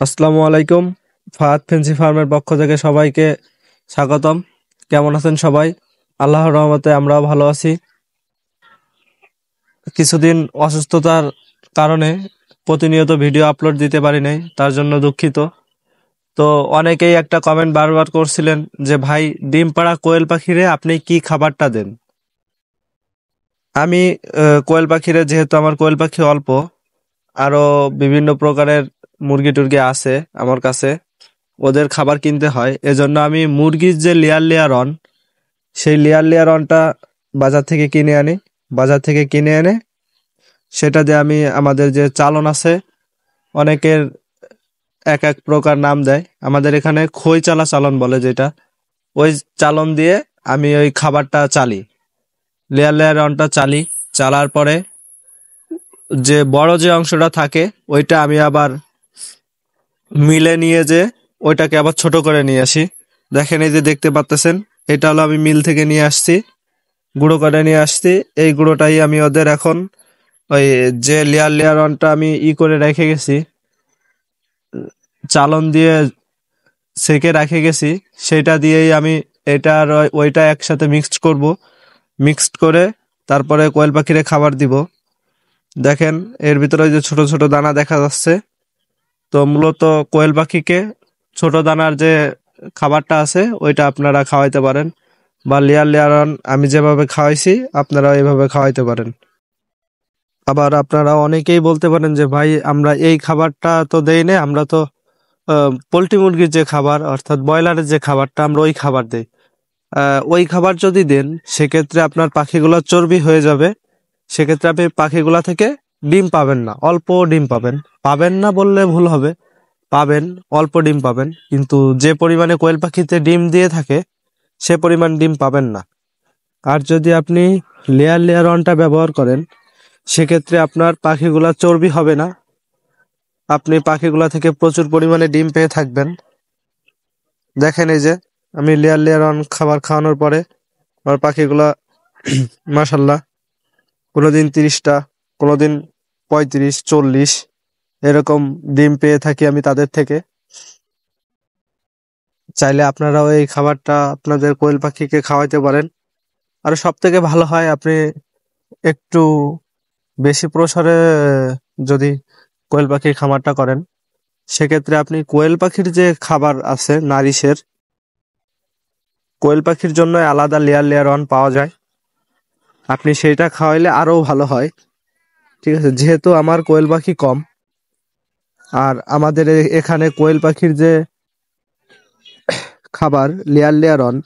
আসসালামু আলাইকুম। ফাহাদ ফেন্সি ফার্মের পক্ষ থেকে সবাইকে স্বাগতম। কেমন আছেন সবাই? আল্লাহর রহমতে আমরাও ভালো আছি। কিছুদিন অসুস্থতার কারণে প্রতিনিয়ত ভিডিও আপলোড দিতে পারি নাই, তার জন্য দুঃখিত। তো অনেকেই একটা কমেন্ট বারবার করছিলেন যে ভাই, ডিম পাড়া কোয়েল পাখিরে আপনি কি খাবারটা দেন? আমি কোয়েল পাখিরে, যেহেতু আমার কোয়েল পাখি অল্প, আরো বিভিন্ন প্রকারের মুরগি টুরগি আছে আমার কাছে, ওদের খাবার কিনতে হয়। এজন্য আমি মুরগির যে লেয়ার অন, সেই লেয়ার অনটা বাজার থেকে কিনে আনি। বাজার থেকে কিনে এনে সেটা দিয়ে আমি আমাদের যে চালন আছে, অনেকের এক এক প্রকার নাম দেয়, আমাদের এখানে খই চালা চালন বলে যেটা, ওই চালন দিয়ে আমি ওই খাবারটা চালি, লেয়ার অনটা চালি। চালার পরে যে বড় যে অংশটা থাকে ওইটা আমি আবার মিলে নিয়ে যে ওইটাকে আবার ছোট করে নিয়ে আসি। দেখেন, এই যে দেখতে পাচ্তেছেন, এটা হলো আমি মিল থেকে নিয়ে আসছি, গুঁড়ো করে নিয়ে আসছি। এই গুঁড়োটাই আমি ওদের এখন ওই যে লেয়ার অনটা আমি করে রেখে গেছি, চালন দিয়ে সেকে রেখে গেছি, সেটা দিয়েই আমি এটা আর ওইটা একসাথে মিক্সড করব। মিক্সড করে তারপরে কোয়েল পাখিরে খাবার দিব। দেখেন, এর ভিতরে যে ছোট ছোট দানা দেখা যাচ্ছে, তো মূলত কোয়েল পাখিকে ছোট দানার যে খাবারটা আছে ওইটা আপনারা খাওয়াইতে পারেন, বা লেয়ার অন আমি যেভাবে খাওয়াইছি আপনারা এইভাবে খাওয়াইতে পারেন। আবার আপনারা অনেকেই বলতে পারেন যে ভাই, আমরা এই খাবারটা তো দেই না, আমরা তো পোল্ট্রি মুরগির যে খাবার অর্থাৎ ব্রয়লারের যে খাবারটা, আমরা ওই খাবার দেই। ওই খাবার যদি দেন সেক্ষেত্রে আপনার পাখিগুলো চর্বি হয়ে যাবে। সেক্ষেত্রে আপনি পাখিগুলা থেকে ডিম পাবেন না, অল্প ডিম পাবেন। পাবেন না বললে ভুল হবে, পাবেন, অল্প ডিম পাবেন, কিন্তু যে পরিমাণে কোয়েল পাখিতে ডিম দিয়ে থাকে সে পরিমাণ ডিম পাবেন না। আর যদি আপনি লেয়ার অনটা ব্যবহার করেন সেক্ষেত্রে আপনার পাখিগুলা চর্বি হবে না, আপনি পাখিগুলা থেকে প্রচুর পরিমাণে ডিম পেয়ে থাকবেন। দেখেন, এই যে আমি লেয়ার অন খাবার খাওয়ানোর পরে আমার পাখিগুলা মাশাল্লাহ, কোনোদিন 30টা, কোনোদিন 35-40 এরকম ডিম পেয়ে থাকি আমি তাদের থেকে। চাইলে আপনারাও এই খাবারটা আপনাদের কোয়েল পাখিকে খাওয়াইতে পারেন। আর সব থেকে ভালো হয় আপনি একটু বেশি প্রসারে যদি কোয়েল পাখির খামারটা করেন, সেক্ষেত্রে আপনি কোয়েল পাখির যে খাবার আছে নারিশের, কোয়েল পাখির জন্য আলাদা লেয়ার অন পাওয়া যায়, আপনি সেইটা খাওয়াইলে আরো ভালো হয়। ঠিক আছে, যেহেতু আমার কোয়েল পাখি কম, আর আমাদের এখানে কোয়েল পাখির যে খাবার লেয়ার অন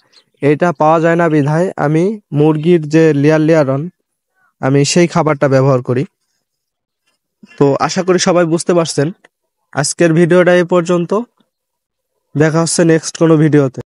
এটা পাওয়া যায় না বিধায় আমি মুরগির যে লেয়ার অন আমি সেই খাবারটা ব্যবহার করি। তো আশা করি সবাই বুঝতে পারছেন। আজকের ভিডিওটা এই পর্যন্ত, দেখা হচ্ছে নেক্সট কোনো ভিডিওতে।